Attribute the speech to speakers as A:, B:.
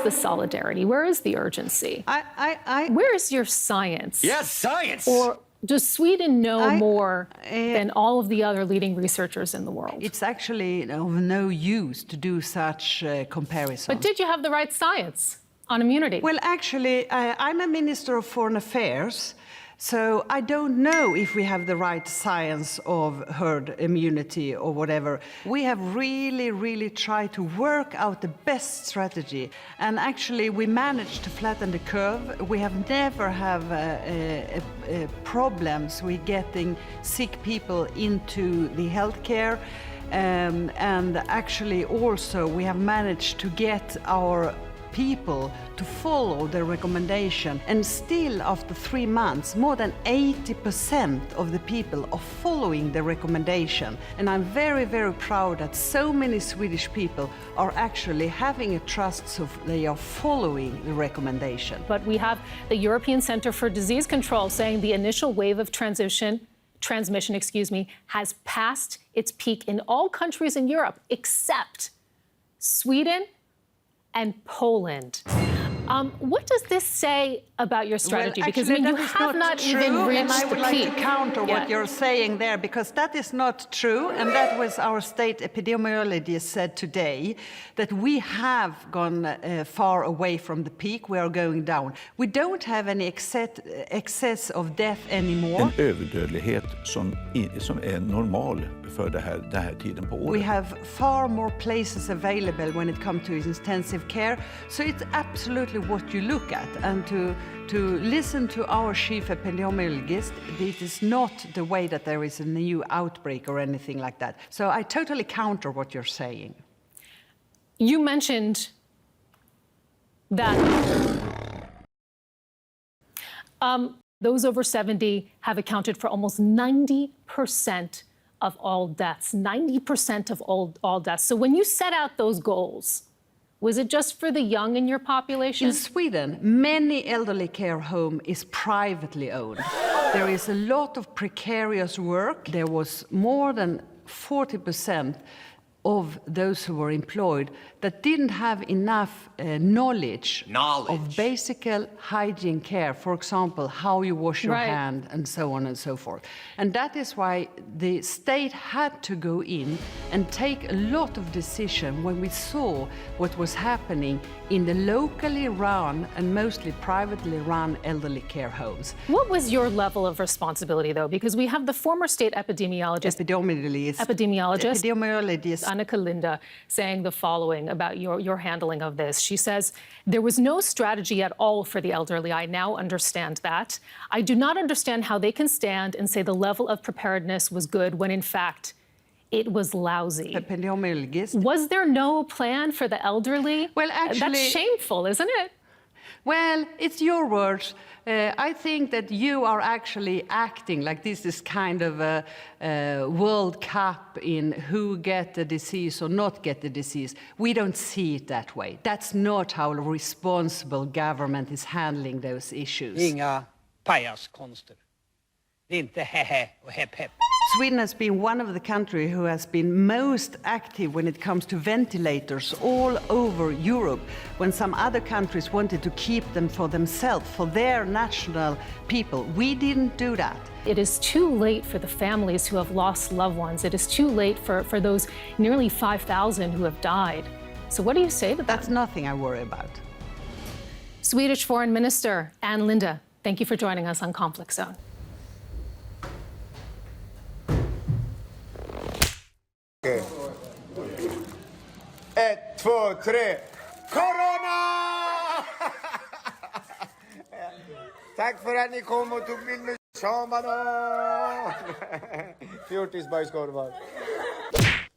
A: the solidarity? Where is the urgency? Where is your science?
B: Yes, science!
A: Or does Sweden know more than all of the other leading researchers in the world?
C: It's actually of no use to do such comparisons.
A: But did you have the right science on immunity?
C: Well, actually, I'm a Minister of Foreign Affairs, so I don't know if we have the right science of herd immunity or whatever. We have really tried to work out the best strategy. And actually, we managed to flatten the curve. We have never have problems with getting sick people into the healthcare. And actually, also, we have managed to get our people to follow the recommendation, and still after 3 months more than 80% of the people are following the recommendation. And I'm very proud that so many Swedish people are actually having a trust, so they are following the recommendation.
A: But we have the European Center for Disease Control saying the initial wave of transmission has passed its peak in all countries in Europe except Sweden and Poland. What does this say about your strategy?
C: Well,
A: because
C: actually,
A: you have not even reached
C: and I would
A: the
C: like
A: peak.
C: to counter what you're saying there, because that is not true, and that was our state epidemiologist said today, that we have gone far away from the peak. We are going down. We don't have any excess of death anymore.
D: En överdödlighet som är normal för den här tiden på året.
C: We have far more places available when it comes to intensive care, so it's absolutely what you look at. And to listen to our chief epidemiologist, it is not the way that there is a new outbreak or anything like that. So I totally counter what you're saying.
A: You mentioned that those over 70 have accounted for almost 90% of all deaths, 90% of all deaths. So when you set out those goals, was it just for the young in your population?
C: In Sweden, many elderly care home is privately owned. There is a lot of precarious work. There was more than 40% of those who were employed that didn't have enough knowledge of basic hygiene care, for example, how you wash your hand and so on and so forth. And that is why the state had to go in and take a lot of decision when we saw what was happening in the locally run and mostly privately run elderly care homes.
A: What was your level of responsibility, though? Because we have the former state epidemiologist Ann Linde saying the following about your handling of this. She says, there was no strategy at all for the elderly. I now understand that. I do not understand how they can stand and say the level of preparedness was good when, in fact, it was lousy. Was there no plan for the elderly?
C: Well, actually,
A: that's shameful, isn't it?
C: Well, it's your words. I think that you are actually acting like this is kind of a World Cup in who get the disease or not get the disease. We don't see it that way. That's not how a responsible government is handling those issues.
E: Inga pajaskonster. Det är inte hehe och hepp hepp.
C: Sweden has been one of the countries who has been most active when it comes to ventilators all over Europe, when some other countries wanted to keep them for themselves, for their national people. We didn't do that.
A: It is too late for the families who have lost loved ones. It is too late for those nearly 5,000 who have died. So what do you say to that?
C: That's nothing I worry about.
A: Swedish Foreign Minister Ann Linde, thank you for joining us on Conflict Zone.
F: Okay. 1, 2, 3. Corona! Tack för att ni kom och tog bild med shaman. Fjortisbajskorvar.